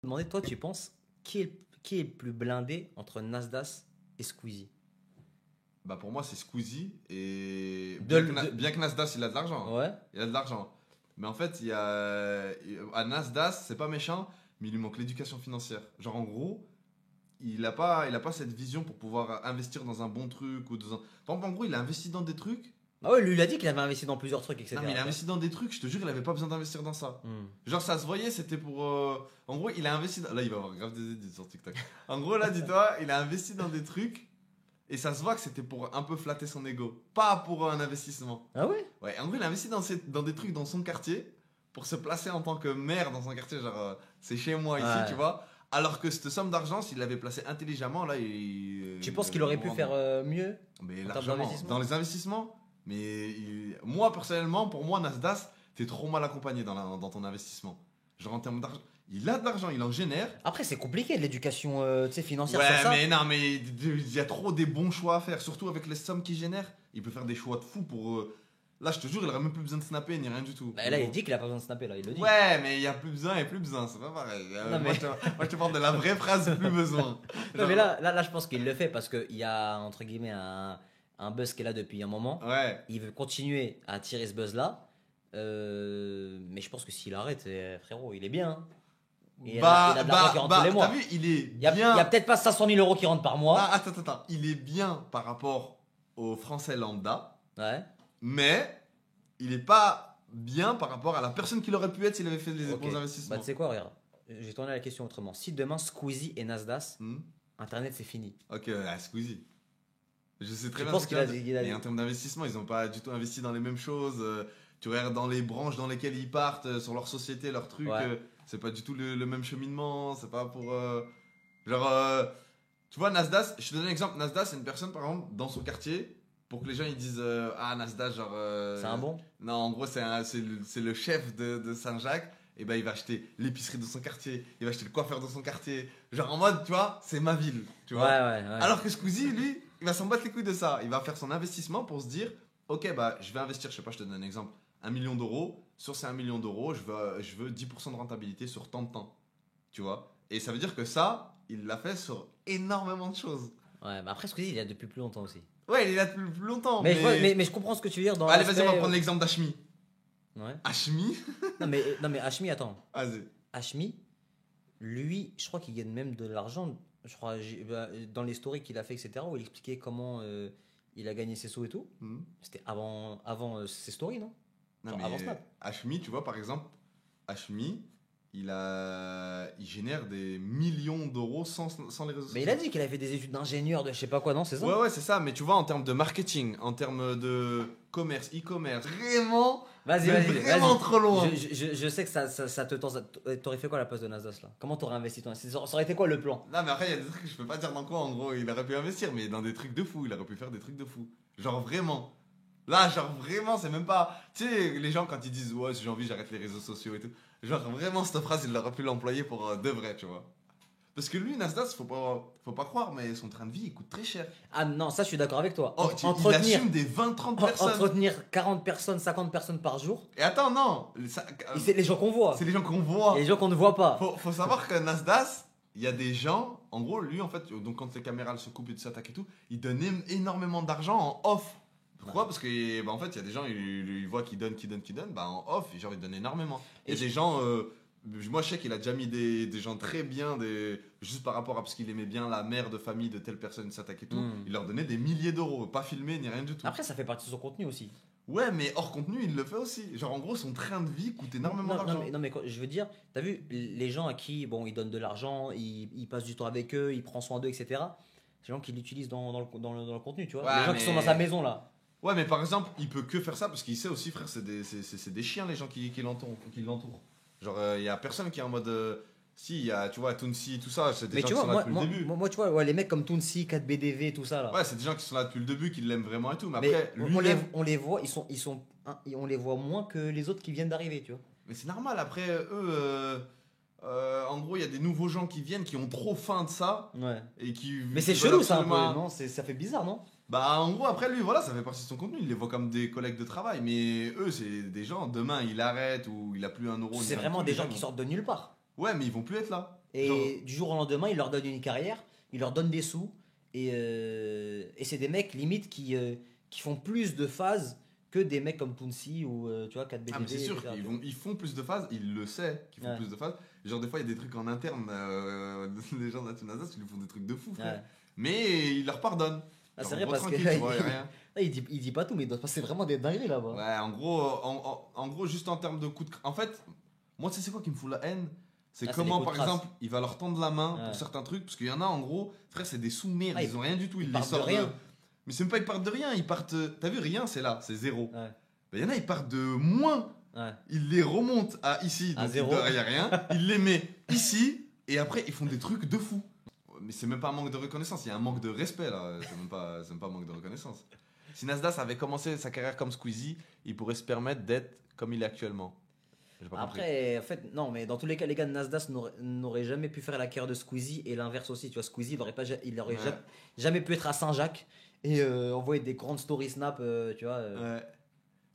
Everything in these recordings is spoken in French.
Demander, toi, tu penses qui est le plus blindé entre Nasdaq et Squeezie? Bah pour moi, c'est Squeezie. Et De- bien que Nasdaq, il a de l'argent. Ouais. Il a de l'argent. Mais en fait, à Nasdaq, c'est pas méchant, mais il lui manque l'éducation financière. Genre, en gros, il a pas cette vision pour pouvoir investir dans un bon truc ou dans un... Par exemple, en gros, il a investi dans des trucs. Ah ouais, lui, il a dit qu'il avait investi dans plusieurs trucs, etc. Non, mais il a investi dans des trucs, je te jure, il avait pas besoin d'investir dans ça. Hmm. Genre, ça se voyait, c'était pour. En gros, il a investi. Là, il va avoir grave des idées sur TikTok. En gros, là, dis-toi, il a investi dans des trucs et ça se voit que c'était pour un peu flatter son ego, pas pour un investissement. Ah ouais? Ouais, en gros, il a investi dans des trucs dans son quartier pour se placer en tant que maire dans son quartier. Genre, c'est chez moi ici, Ouais. tu vois. Alors que cette somme d'argent, s'il l'avait placé intelligemment, là, il. Tu penses qu'il aurait pu faire mieux? Mais en termes largement. d'investissement Dans les investissements. Mais moi, personnellement, pour moi, Nasdaq, t'es trop mal accompagné dans ton investissement. Genre en termes d'argent. Il a de l'argent, il en génère. Après, c'est compliqué de l'éducation tu sais, financière Ouais, sur ça. mais non, mais il y a trop des bons choix à faire. Surtout avec les sommes qu'il génère. Il peut faire des choix de fou pour. Là, je te jure, il aurait même plus besoin de snapper ni rien du tout. Bah, là, il dit qu'il a pas besoin de snapper, là, il le dit. Ouais, mais il y a plus besoin et plus besoin, c'est pas pareil. Non, Moi, mais- je te parle de la vraie phrase plus besoin. Non, mais là, je pense qu'il le fait parce qu'il y a, entre guillemets, un buzz qui est là depuis un moment. Ouais. Il veut continuer à tirer ce buzz-là. Mais je pense que s'il arrête, frérot, il est bien. Hein. Et il a de l'argent qui rentre tous les mois. T'as vu, il est Il y a bien. peut-être pas 500 000 euros qui rentrent par mois. Ah, attends. Il est bien par rapport aux Français lambda, Ouais. mais il est pas bien par rapport à la personne qu'il aurait pu être s'il avait fait des Ok. bons Bah, investissements. tu sais quoi, regarde. J'ai tourné la question autrement. Si demain Squeezie et Nasdaq, Hmm. Internet c'est fini. Ok, Squeezie. Je sais très Je bien pense ce qu'il que a tu vas dit- dire. il a Mais dit- en termes d'investissement, ils n'ont pas du tout investi dans les mêmes choses. Tu regardes dans les branches dans lesquelles ils partent, sur leur société, leurs trucs. Ouais. C'est pas du tout le même cheminement. C'est pas pour. Genre. Tu vois, Nasdaq, je te donne un exemple. Nasdaq, c'est une personne, par exemple, dans son quartier, pour que les gens ils disent ah, Nasdaq, genre. C'est un bon. Non, en gros, c'est le chef de Saint-Jacques. Et ben, il va acheter l'épicerie de son quartier, il va acheter le coiffeur de son quartier. Genre en mode, tu vois, c'est ma ville. Tu Ouais, vois. ouais. Alors que Squeezie, lui, il va s'en battre les couilles de ça. Il va faire son investissement pour se dire ok, bah, je vais investir, je sais pas, je te donne un exemple, 1 million d'euros. Sur ces 1 million d'euros, je veux 10% de rentabilité sur tant de temps. Tu vois. Et ça veut dire que ça, il l'a fait sur énormément de choses. Ouais, mais après Squeezie, il est là depuis plus longtemps aussi. Ouais, il est là depuis plus longtemps. Mais, mais je comprends ce que tu veux dire dans Allez, vas-y, on va l'aspect, prendre l'exemple d'Hashmi. Ouais. Hashmi Non mais Hashmi, attends. Vas-y. Hashmi, lui, je crois qu'il gagne même de l'argent. Je crois dans les stories qu'il a fait, etc., où il expliquait comment il a gagné ses sous et tout. Hmm. C'était avant ses stories, non? Non, Genre mais avant Snap. Hashmi, tu vois, par exemple, Hashmi, il génère des millions d'euros sans les réseaux sociaux. Mais il a dit qu'il avait fait des études d'ingénieur de je sais pas quoi, non? C'est ça? Ouais, c'est ça. Mais tu vois, en termes de marketing, en termes de commerce, e-commerce, vraiment, Vas-y, mais vas-y. vraiment vas-y. trop loin. Je sais que ça te tend. T'aurais fait quoi à la place de Nasdaq là? Comment t'aurais investi ton investissement? Ça aurait été quoi le plan? Non, mais après, il y a des trucs que je peux pas dire dans quoi. En gros, il aurait pu investir, mais dans des trucs de fou. Il aurait pu faire des trucs de fou. Genre vraiment. Là, genre vraiment, c'est même pas. Tu sais, les gens, quand ils disent ouais, si j'ai envie, j'arrête les réseaux sociaux et tout. Genre vraiment, cette phrase, il aurait pu l'employer pour de vrai, tu vois. Parce que lui, Nasdaq, faut pas croire, mais son train de vie, il coûte très cher. Ah non, ça je suis d'accord avec toi. Oh, il assume des 20-30 personnes. Entretenir 40 personnes, 50 personnes par jour, Et attends, non. et c'est les gens qu'on voit. C'est les gens qu'on voit. Et les gens qu'on ne voit pas. Faut savoir que Nasdaq, il y a des gens, en gros, lui, en fait, donc quand les caméras se coupent et s'attaquent et tout, il donne énormément d'argent en off. Pourquoi? Parce que, bah, en fait, il y a des gens, ils voient qu'ils donnent, bah, en off, genre, ils donnent énormément. Et Et des gens, moi, je sais qu'il a déjà mis des gens très bien, juste par rapport à parce qu'il aimait bien la mère de famille de telle personne s'attaque et tout, il leur donnait des milliers d'euros, pas filmé ni rien du tout. Après, ça fait partie de son contenu aussi. Ouais, mais hors contenu, il le fait aussi. Genre, en gros, son train de vie coûte énormément Non, d'argent. non, mais je veux dire, t'as vu, les gens à qui, bon, il donne de l'argent, il passe du temps avec eux, il prend soin d'eux, etc. C'est les gens qui l'utilisent dans le contenu, tu vois. Ouais, les gens qui mais- sont dans sa maison là. Ouais, mais par exemple, il peut que faire ça parce qu'il sait aussi, frère, c'est des chiens, les gens qui l'entourent. Genre, il y a personne qui est en mode. Si, il y a, tu vois, Tounsi, tout ça, c'est des Mais gens tu qui vois, sont là depuis le début. moi, tu vois, ouais, les mecs comme Tounsi, 4BDV, tout ça là. Ouais, c'est des gens qui sont là depuis le début, qui l'aiment vraiment et tout. Mais Mais après, on les voit, on les voit moins que les autres qui viennent d'arriver, tu vois. Mais c'est normal, après, eux. En gros, il y a des nouveaux gens qui viennent, qui ont trop faim de ça. Ouais. Et qui. Mais c'est qui chelou veulent ça un peu, absolument- non? Ça fait bizarre, non? Bah, en gros, après, lui, voilà, ça fait partie de son contenu. Il les voit comme des collègues de travail. Mais eux, c'est des gens, demain, il arrête ou il a plus un euro. ni C'est rien vraiment du tout, des les gens qui vont- sortent de nulle part. Ouais, mais ils vont plus être là. Et Genre- du jour au lendemain, il leur donne une carrière, il leur donne des sous. Et c'est des mecs limite qui font plus de phases que des mecs comme Pouncy ou tu vois 4BDV. Ah, mais c'est sûr, etc., ils font plus de phases, il le sait qu'ils font Ouais. plus de phases. Genre, des fois, il y a des trucs en interne, les gens de la Team Nasdaq, ils lui font des trucs de fou, frère. Ouais. Mais il leur pardonne. Ah, Genre, c'est vrai gros, parce que tranquille, tu vois, y a rien. là, il dit pas tout, mais il doit se passer vraiment des dingueries là-bas. Ouais, en gros, en gros, juste en termes de coups de. En fait, moi, tu sais, c'est quoi qui me fout la haine? C'est Ah, c'est comment, les coups par de crasse. exemple, il va leur tendre la main Ouais. pour certains trucs. Parce qu'il y en a, en gros, frère, c'est des sous-merdes, Ah, ils ont rien du tout. Ils les partent de sortent rien. Mais c'est même pas ils partent de rien, ils partent. T'as vu, rien, c'est là, c'est zéro. Ouais. Il y en a, ils partent de moins. Ouais. Ils les remontent à ici, À donc zéro. il n'y a rien. Ils les met ici, et après, ils font des trucs de fou. Mais c'est même pas un manque de reconnaissance, il y a un manque de respect là. C'est même pas un manque de reconnaissance. Si Nasdaq avait commencé sa carrière comme Squeezie, il pourrait se permettre d'être comme il est actuellement. J'ai pas compris. Après, en fait, non, mais dans tous les cas, les gars de Nasdaq n'auraient jamais pu faire la carrière de Squeezie et l'inverse aussi. Tu vois, Squeezie, il aurait Ouais. jamais pu être à Saint-Jacques et envoyer des grandes stories Snap, tu vois. Ouais.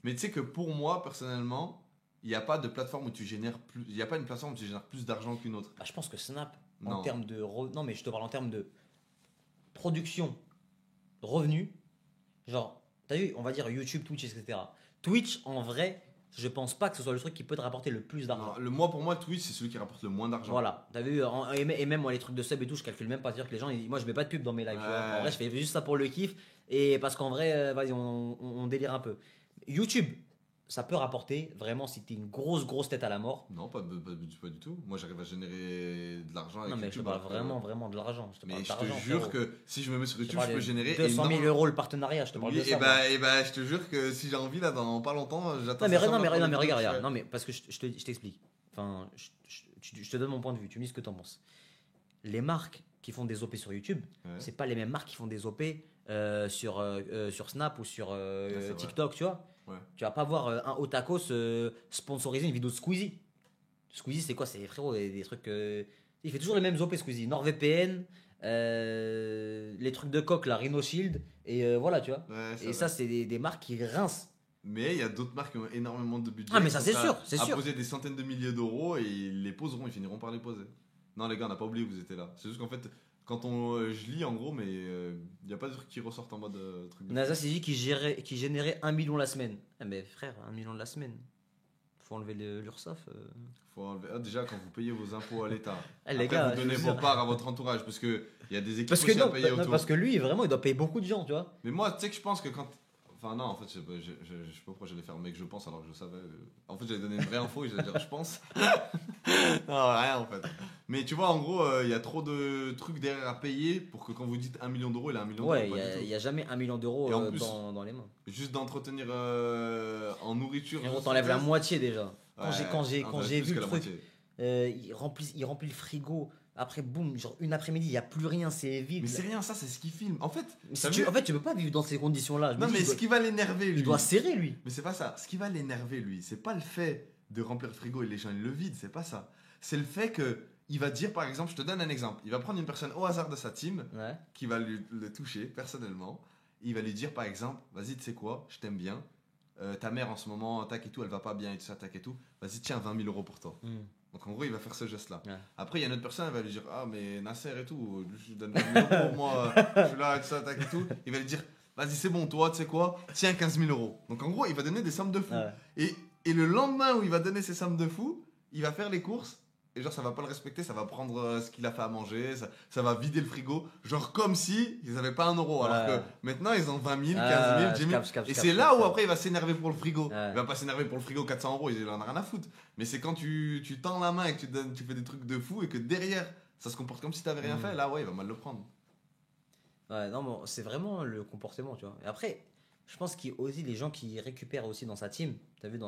Mais tu sais que pour moi, personnellement, il n'y a pas de plateforme où tu génères plus. Il n'y a pas une plateforme où tu génères plus d'argent qu'une autre. Bah, je pense que Snap, Non. en termes de. Non, mais je te parle en termes de production, revenus. Genre, t'as vu, on va dire YouTube, Twitch, etc. Twitch, en vrai, je pense pas que ce soit le truc qui peut te rapporter le plus d'argent. Non, pour moi, Twitch, c'est celui qui rapporte le moins d'argent. Voilà, t'as vu, et même moi les trucs de sub et tout, je calcule même pas, dire que les gens, moi je mets pas de pub dans mes lives, tu vois. Ouais. En vrai je fais juste ça pour le kiff, et parce qu'en vrai, vas-y, on délire un peu. YouTube, ça peut rapporter, vraiment, si t'es une grosse tête à la mort. Non, pas du tout. Moi, j'arrive à générer de l'argent avec Non mais je te YouTube. parle alors que- vraiment de l'argent. Je te Mais parle je te d'argent, jure frérot. que si je me mets sur Je te YouTube, parle je peux de générer 200 000 énormément. euros le partenariat, je te parle Oui, de ça. et moi. je te jure que si j'ai envie, là, dans pas longtemps, j'attends. Non mais, 500 non, mais, pour non, les mais regarde, vidéos, regarde, non mais parce que je t'explique. Enfin, je te donne mon point de vue, tu me dis ce que t'en penses. Les marques qui font des OP sur YouTube, Ouais. c'est pas les mêmes marques qui font des OP sur Snap ou sur c'est vrai. TikTok, tu vois. Ouais. Tu vas pas voir un Otakos sponsoriser une vidéo de Squeezie. Squeezie, c'est quoi? C'est frérot, des trucs. Il fait toujours les mêmes OP Squeezie. NordVPN, les trucs de coq, la Rhino Shield, et voilà, tu vois. Ouais, c'est Et vrai. ça, c'est des marques qui rincent. Mais il y a d'autres marques qui ont énormément de budget. Ah, mais ça, qui c'est sont sûr, prêts c'est à sûr. poser des centaines de milliers d'euros et ils les poseront, ils finiront par les poser. Non, les gars, on n'a pas oublié que vous étiez là. C'est juste qu'en fait, quand je lis en gros, mais il n'y a pas de trucs qui ressortent en mode truc de. NASA s'est dit qu'il générait 1 million la semaine. Ah, mais frère, 1 million de la semaine. Faut enlever l'URSSAF. Faut enlever- Ah, déjà, quand vous payez vos impôts à l'État, Eh, les après, gars, vous je donnez veux vos dire- parts à votre entourage parce qu'il y a des équipes Parce que, aussi à non, payer non, autour. parce que lui, vraiment, il doit payer beaucoup de gens, tu vois. Mais moi, tu sais que je pense que quand. Enfin, non, en fait, je sais pas pourquoi j'allais faire le mec je pense alors que je savais. En fait, j'allais donner une vraie info et j'allais dire je pense. Non, rien en fait. Mais tu vois, en gros, il y a trop de trucs derrière à payer pour que quand vous dites 1 million d'euros, il a 1 million Ouais, d'euros. Pas du tout. il n'y a jamais 1 million d'euros Et en plus- dans les mains. Juste d'entretenir en nourriture. Frérot, juste t'enlèves la stress. moitié déjà. Quand Ouais, j'ai en fait, j'ai plus vu que le la truc, moitié. il remplit le frigo. Après, boum, genre une après-midi, il n'y a plus rien, c'est vide. Mais c'est rien, ça, c'est ce qu'il filme. En fait, Mais t'as si vu en fait, tu peux pas vivre dans ces conditions-là. Je me non, dis, mais ce qui va l'énerver, lui. il doit serrer, lui. Mais c'est pas ça. Ce qui va l'énerver, lui, c'est pas le fait de remplir le frigo et les gens ils le vident, c'est pas ça. C'est le fait que il va dire, par exemple, je te donne un exemple. Il va prendre une personne au hasard de sa team Ouais. qui va le toucher personnellement. Il va lui dire, par exemple, vas-y, tu sais quoi, je t'aime bien. Ta mère en ce moment, tac et tout, elle va pas bien et tout ça, tac et tout. Vas-y, tiens, 20 000 euros pour toi. Hmm. Donc en gros, il va faire ce geste-là. Ouais. Après, il y a une autre personne, elle va lui dire, ah, mais Nasser et tout, je lui donne 20 000 euros, moi, je suis là et tout ça, tac et tout. Il va lui dire, vas-y, c'est bon, toi, tu sais quoi, tiens, 15 000 euros. Donc en gros, il va donner des sommes de fou. Ouais. Et le lendemain où il va donner ces sommes de fou, il va faire les courses. Et genre, ça va pas le respecter, ça va prendre ce qu'il a fait à manger, ça va vider le frigo. Genre, comme si ils avaient pas 1 euro. Alors Ouais. que maintenant, ils ont 20 000, 15 000, Ah, 10 000. je capte, je capte, Et je c'est capte, là je où capte. après, il va s'énerver pour le frigo. Ouais. Il va pas s'énerver pour le frigo 400 euros, il en a rien à foutre. Mais c'est quand tu tends la main et que tu fais des trucs de fou et que derrière, ça se comporte comme si t'avais rien fait. Là, ouais, il va mal le prendre. Ouais, non, bon, c'est vraiment le comportement, tu vois. Et après, je pense qu'il y a aussi les gens qui récupèrent aussi dans sa team. T'as vu,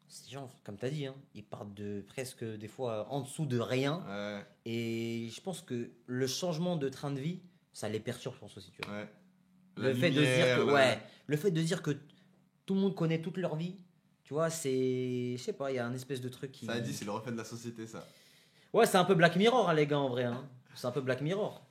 ces gens, comme t'as dit, hein, ils partent de presque des fois en dessous de rien. Ouais, Et je pense que le changement de train de vie, ça les perturbe, je pense aussi, tu vois. ouais. Le fait de dire que, ouais, le fait de dire que tout le monde connaît toute leur vie, tu vois, c'est, je sais pas, il y a un espèce de truc qui. Ça a dit, c'est le reflet de la société, ça. Ouais, c'est un peu Black Mirror, hein, les gars, en vrai. Hein. C'est un peu Black Mirror.